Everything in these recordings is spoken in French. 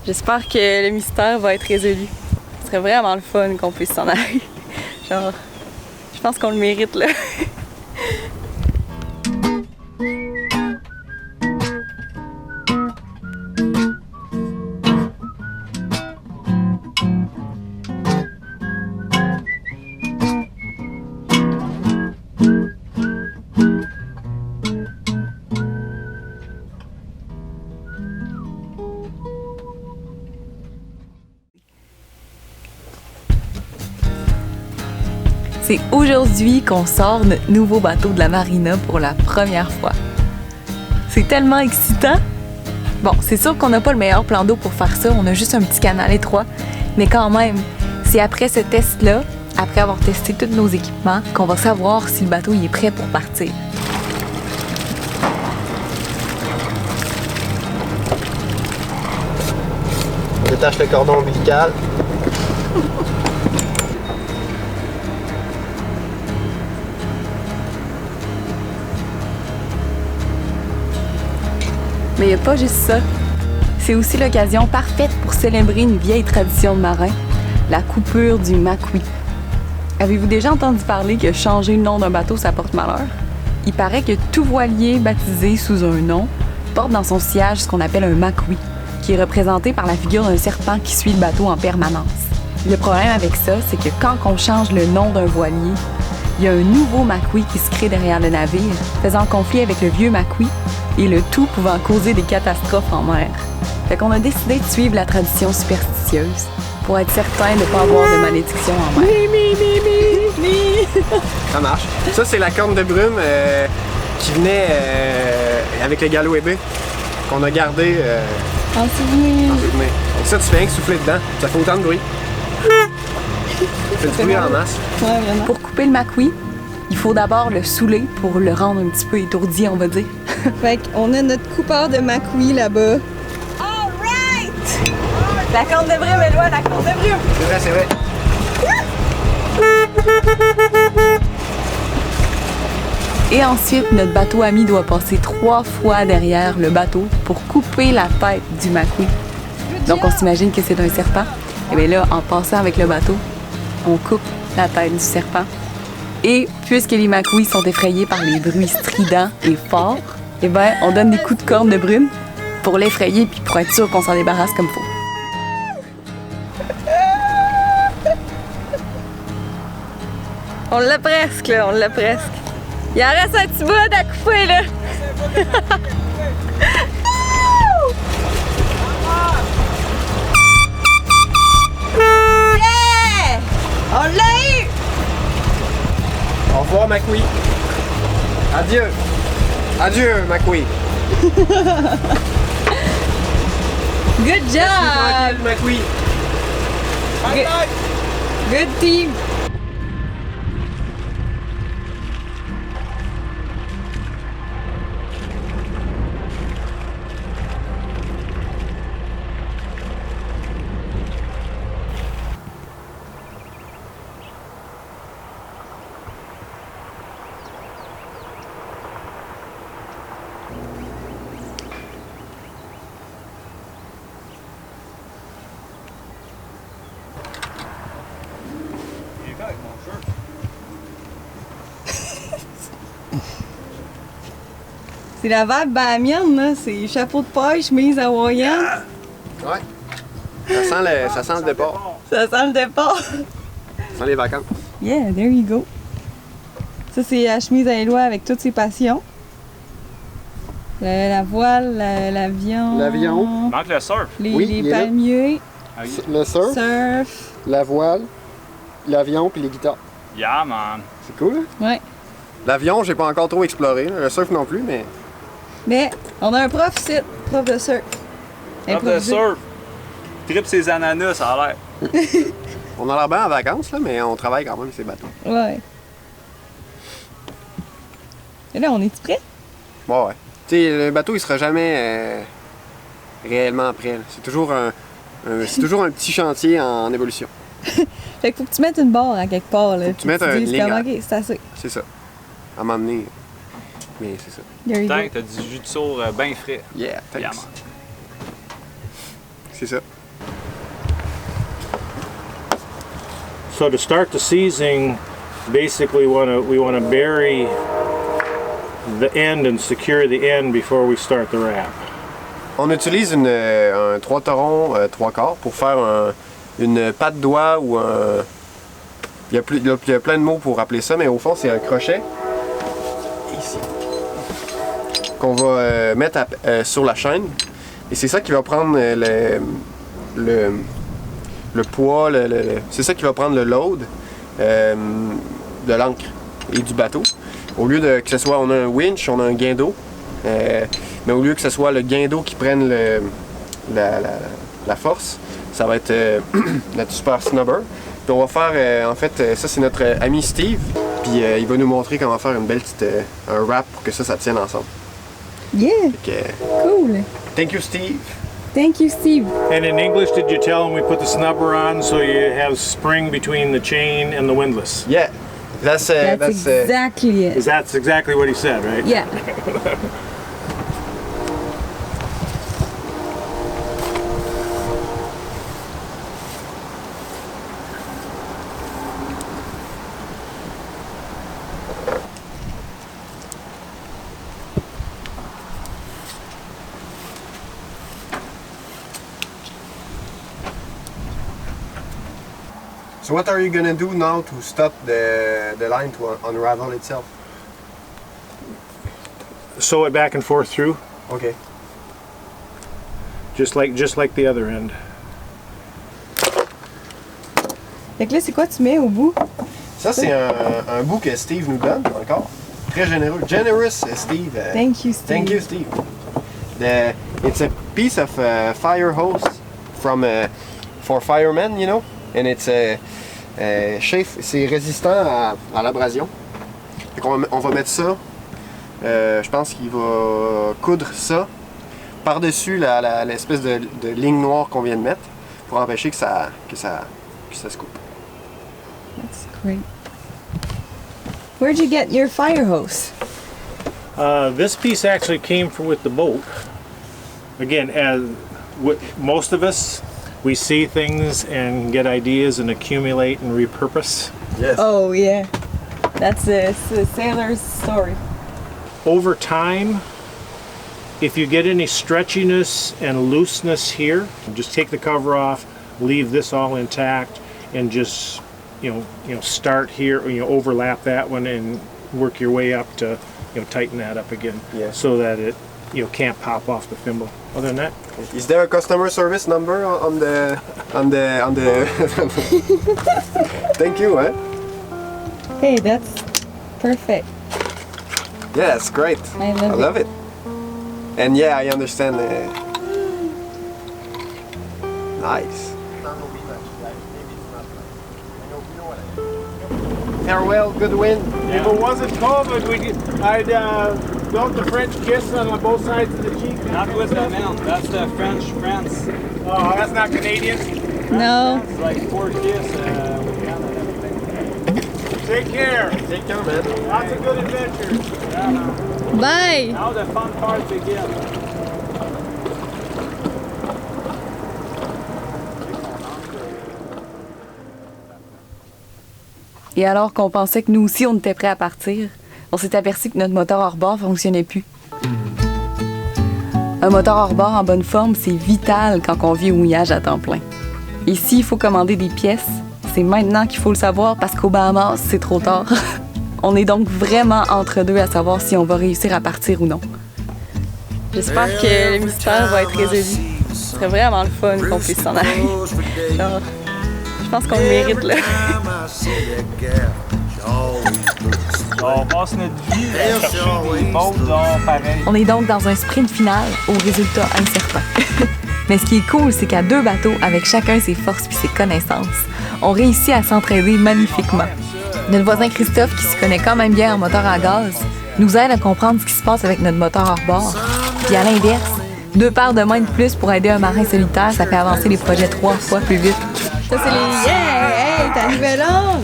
J'espère que le mystère va être résolu. Ce serait vraiment le fun qu'on puisse s'en aller. Genre, je pense qu'on le mérite là. C'est aujourd'hui qu'on sort notre nouveau bateau de la marina pour la première fois. C'est tellement excitant! Bon, c'est sûr qu'on n'a pas le meilleur plan d'eau pour faire ça, on a juste un petit canal étroit, mais quand même, c'est après ce test-là, après avoir testé tous nos équipements, qu'on va savoir si le bateau il est prêt pour partir. On détache le cordon ombilical. Mais il n'y a pas juste ça. C'est aussi l'occasion parfaite pour célébrer une vieille tradition de marin, la coupure du Macui. Avez-vous déjà entendu parler que changer le nom d'un bateau, ça porte malheur? Il paraît que tout voilier baptisé sous un nom porte dans son sillage ce qu'on appelle un Macui, qui est représenté par la figure d'un serpent qui suit le bateau en permanence. Le problème avec ça, c'est que quand on change le nom d'un voilier, il y a un nouveau Macui qui se crée derrière le navire, faisant conflit avec le vieux Macui, et le tout pouvant causer des catastrophes en mer. Fait qu'on a décidé de suivre la tradition superstitieuse pour être certain de ne pas avoir de malédiction en mer. Ça marche. Ça, c'est la corne de brume qui venait avec le galop ébé qu'on a gardé En souvenir. en souvenir. Donc ça, tu fais rien que souffler dedans. Ça fait autant de bruit. Ça fait du bruit en masse. Ouais, vraiment. Pour couper le Macui, il faut d'abord le saouler pour le rendre un petit peu étourdi, on va dire. Fait qu'on a notre coupeur de Macui là-bas. All right! La corne de brume, Éloi, la corne de brume! C'est vrai, c'est vrai. Et ensuite, notre bateau ami doit passer 3 fois derrière le bateau pour couper la tête du Macui. Donc on s'imagine que c'est un serpent. Et bien là, en passant avec le bateau, on coupe la tête du serpent. Et puisque les Macouis sont effrayés par les bruits stridents et forts, eh bien, on donne des coups de corne de brume pour l'effrayer puis pour être sûr qu'on s'en débarrasse comme faut. On l'a presque, là, on l'a presque. Il en reste un petit bout à couper, là. Yeah! On l'a eu! Au revoir, Macui. Adieu. Adieu, Macui. Good job! Tranquille, Macui. Good team! C'est la vibe bahamienne, là. C'est chapeau de paille, chemise hawaïenne. Ouais. Ça sent le départ. Ça sent le départ. Ça sent les vacances. Yeah, there you go. Ça, c'est la chemise à Éloi avec toutes ses passions. La voile, l'avion. L'avion. Manque le surf. Oui, Les il est là. palmiers. Le surf, Surf. la voile, l'avion puis les guitares. Yeah, man. C'est cool, hein? Ouais. L'avion, j'ai pas encore trop exploré. Le surf non plus, mais Mais on a un prof ici, prof de surf. Prof de Improvisé. surf. Trip ses ananas, ça a l'air. on a l'air bien en vacances, là, mais on travaille quand même ces bateaux. Ouais. Et là, on est prêt? Ouais. Tu sais, le bateau, il sera jamais réellement prêt, là. C'est toujours un petit chantier en évolution. Fait qu'il faut que tu mettes une barre à quelque part, là. Faut que tu mettes un dises ligne comme, à- OK, c'est assez. C'est ça. À m'emmener. Mais c'est ça. There you Tant go. que t'as du jus de sourd bien frais. Yeah, thanks. Yeah, man. c'est ça. So to start the seizing, basically we want to bury the end and secure the end before we start the wrap. On utilise un 3 torons 3 quarts pour faire une patte doigt ou un... Il y a plein de mots pour appeler ça, mais au fond c'est un crochet. Ici. Qu'on va mettre sur la chaîne. Et c'est ça qui va prendre le poids, c'est ça qui va prendre le load de l'ancre et du bateau. Au lieu que ce soit, on a un winch, on a un guindeau, mais au lieu que ce soit le guindeau qui prenne la force, ça va être notre super snubber. Puis on va faire, en fait, ça c'est notre ami Steve, puis il va nous montrer comment faire une belle petite, un wrap pour que ça tienne ensemble. Yeah! Cool! Thank you, Steve! Thank you, Steve. And in English, did you tell him we put the snubber on so you have spring between the chain and the windlass? Yeah, that's exactly it. That's exactly what he said, right? Yeah. So what are you gonna do now to stop the line to unravel itself? Sew it back and forth through, Okay. just like the other end. Fait que là, c'est quoi tu mets au bout? Ça c'est un bout que Steve nous donne encore. Très généreux. Generous, Steve. Thank you, Steve. Thank you, Steve. It's a piece of fire hose for firemen, you know, and it's c'est résistant à l'abrasion. On va mettre ça. Je pense qu'il va coudre ça par-dessus l'espèce de ligne noire qu'on vient de mettre pour empêcher que ça se coupe. That's great. Where'd you get your fire hose? This piece actually came with the boat. Again, as most of us, we see things and get ideas and accumulate and repurpose. Yes. Oh, yeah. That's a sailor's story. Over time, if you get any stretchiness and looseness here, just take the cover off, leave this all intact, and just start here, overlap that one and work your way up to tighten that up again, so that it can't pop off the thimble. Other than that, is there a customer service number on the Thank you, eh? Hey, that's perfect. Yeah, it's great. I love it. And yeah, I understand. Nice. Farewell, good wind. if it wasn't COVID, I'd built the French kiss on both sides of the cheek. Not with that man. That's the French friends. Oh, that's not Canadian. No. It's like 4 kiss with Canada and everything. Take care. Take care, man. Lots of good adventures. Yeah, man. Bye! Now the fun part begins. Et alors qu'on pensait que nous aussi, on était prêts à partir, on s'est aperçu que notre moteur hors-bord fonctionnait plus. Un moteur hors-bord en bonne forme, c'est vital quand on vit au mouillage à temps plein. Et s'il faut commander des pièces, c'est maintenant qu'il faut le savoir parce qu'au Bahamas, c'est trop tard. On est donc vraiment entre deux à savoir si on va réussir à partir ou non. J'espère que le mystère va être résolu. Ce serait vraiment le fun qu'on puisse s'en aller. Genre, je pense qu'on le mérite, là. On passe notre vie à chercher des bottes pareil. On est donc dans un sprint final au résultat incertain. Mais ce qui est cool, c'est qu'à 2 bateaux, avec chacun ses forces puis ses connaissances, on réussit à s'entraider magnifiquement. Notre voisin Christophe, qui se connaît quand même bien en moteur à gaz, nous aide à comprendre ce qui se passe avec notre moteur hors bord. Puis à l'inverse, 2 paires de mains de plus pour aider un marin solitaire, ça fait avancer les projets 3 fois plus vite. Ça, c'est les... Yeah! Hey, ta nouvelle onde!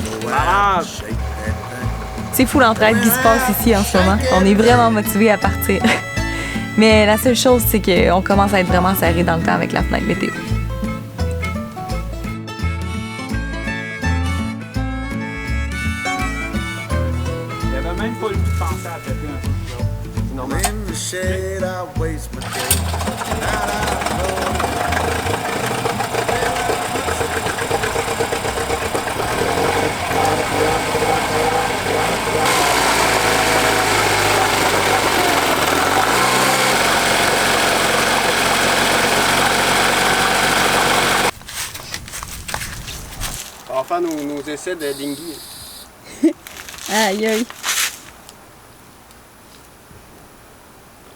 C'est fou l'entraide qui se passe ici en ce moment. On est vraiment motivés à partir. Mais la seule chose, c'est qu'on commence à être vraiment serré dans le temps avec la fenêtre météo. à péter un peu. C'est normal. In the shade, I waste my day. Now I know. On va faire nos essais de dinghy. Aïe aïe.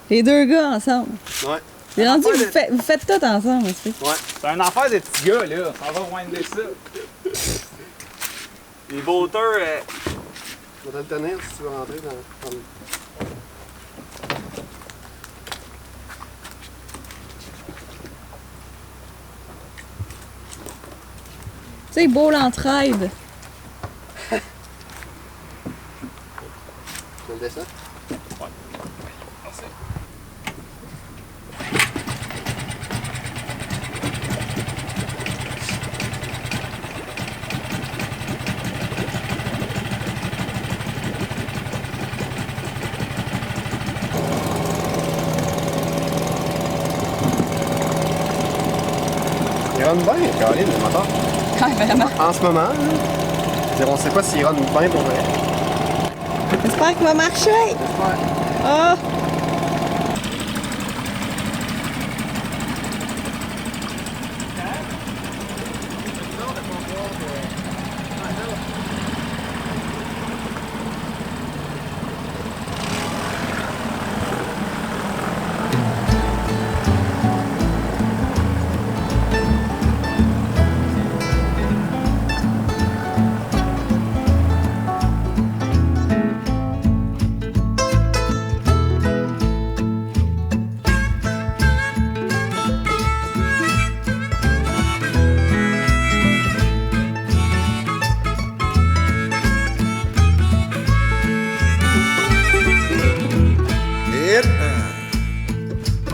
Les deux gars ensemble. Ouais. C'est rendu, vous faites tout ensemble, aussi. Ouais. C'est un affaire de petits gars, là. On va winder ça. Les voteurs, Je vais te le tenir si tu veux rentrer dans le... C'est beau l'entraide. Tu le descends? Il run bien, Caroline, le moteur. Ouais, vraiment. En ce moment, là, je veux dire, on sait pas s'il run bien pour vrai. J'espère qu'il va marcher. J'espère. Ah!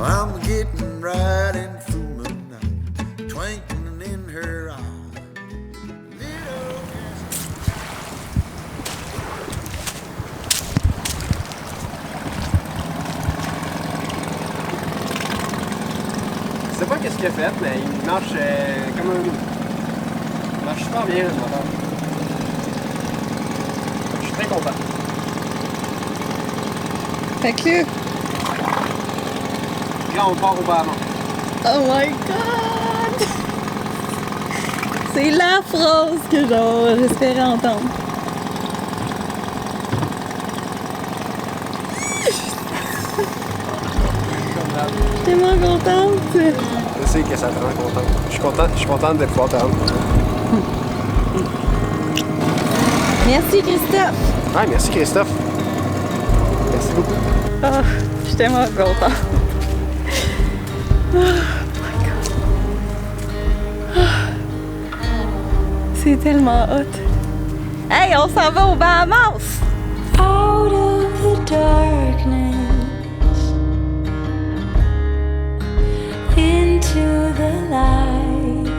I'm getting right in through the night, twinkling in her eye. Little Je sais pas qu'est-ce qu'il a fait, mais il marche comme un loup. Il marche super bien, le moteur. Je suis très content. Fait que, Là, on part au Bahamas. oh my god! C'est la phrase que genre j'espérais entendre. Je suis tellement contente. Je sais que ça te rend content. Je suis contente de pouvoir te rendre content. Merci Christophe. Ouais, merci Christophe. Merci beaucoup. Oh, je suis tellement contente. Oh my god. C'est tellement hot. Hey, on s'en va aux Bahamas! Out of the darkness, into the light.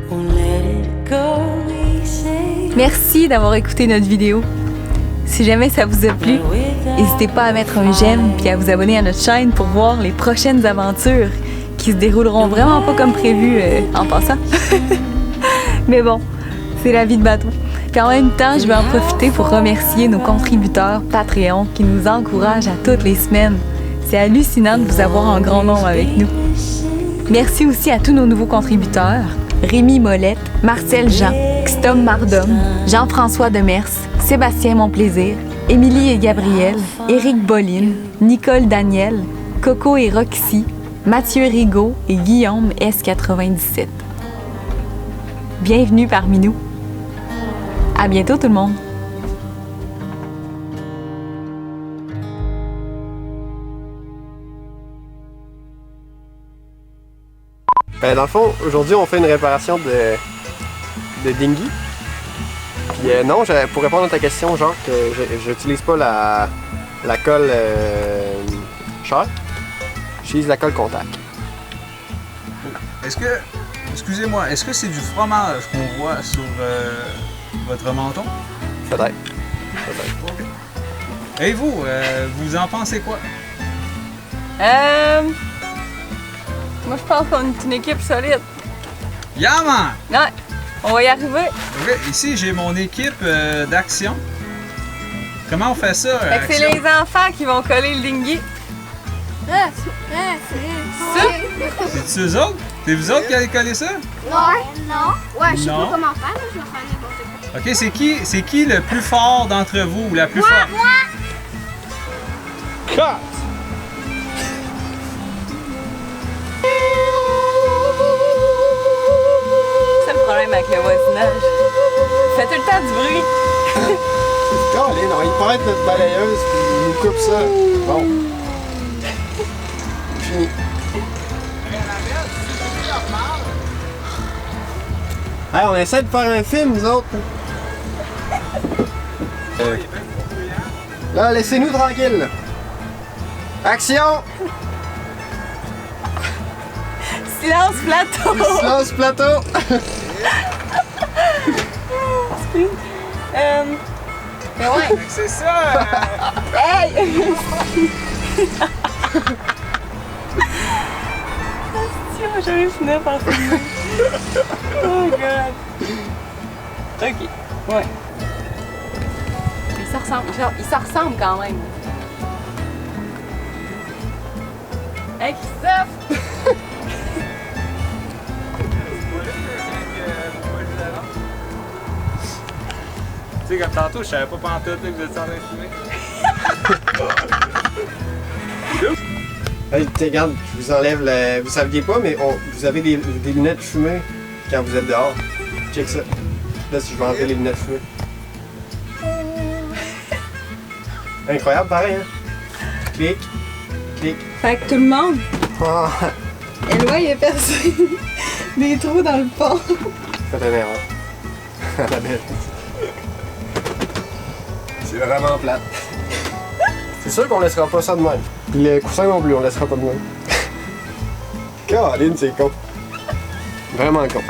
Won't let it go, we say. Merci d'avoir écouté notre vidéo. Si jamais ça vous a plu, n'hésitez pas à mettre un j'aime puis à vous abonner à notre chaîne pour voir les prochaines aventures qui se dérouleront vraiment pas comme prévu en passant. Mais bon, c'est la vie de bateau. Puis en même temps, je vais en profiter pour remercier nos contributeurs Patreon qui nous encouragent à toutes les semaines. C'est hallucinant de vous avoir en grand nombre avec nous. Merci aussi à tous nos nouveaux contributeurs, Rémi Molette, Marcel Jean, Xtom Mardom, Jean-François Demers, Sébastien Monplaisir, Émilie et Gabriel, Éric Boline, Nicole Daniel, Coco et Roxy, Mathieu Rigaud et Guillaume S97. Bienvenue parmi nous. À bientôt tout le monde. Ben, dans le fond, aujourd'hui, on fait une réparation de dinghy. Puis non, pour répondre à ta question, Jacques, j'utilise pas la colle Sharp. J'utilise la colle contact. Est-ce que, excusez-moi, est-ce que c'est du fromage qu'on voit sur votre menton? Peut-être. peut-être. Et vous, vous en pensez quoi? Moi, je pense qu'on est une équipe solide. Yeah, man! Ouais, on va y arriver. Ok, ici, j'ai mon équipe d'action. Comment on fait ça? Fait que c'est Action? les enfants qui vont coller le dinghy. C'est-tu eux autres? C'est vous autres qui allez coller ça? Non. Ouais, je sais Non. pas comment faire, mais je vais faire n'importe quoi. Ok, c'est qui le plus fort d'entre vous ou la plus forte? Cut! C'est le problème avec le voisinage. Fait tout le temps du bruit. Allez, non, il paraît notre balayeuse, puis il nous coupe ça. Bon. Fini. Hey, on essaie de faire un film, nous autres. Là, laissez-nous tranquilles. Là. Action! Silence plateau. Silence plateau! Mais ouais. C'est ça! Hey! Moi, j'allais finir par filmer. Oh god. Ok. Ouais. Ils se ressemblent quand même. Hey Christophe! Tu sais, comme tantôt, je savais pas pantoute que vous étiez en train de filmer. Hey, regarde, je vous enlève le... Vous saviez pas, mais vous avez des lunettes fumées quand vous êtes dehors. Check ça. Là, si je vais enlever les lunettes fumées. Incroyable, pareil, hein? Clic, clic. Fait que tout le monde, Ah, Eloi, il a percé des trous dans le pont. faites une erreur. La bête. C'est vraiment plate. C'est sûr qu'on laissera pas ça de même. Puis le coussin non plus, on laissera pas de même. Caroline, c'est con. Vraiment con.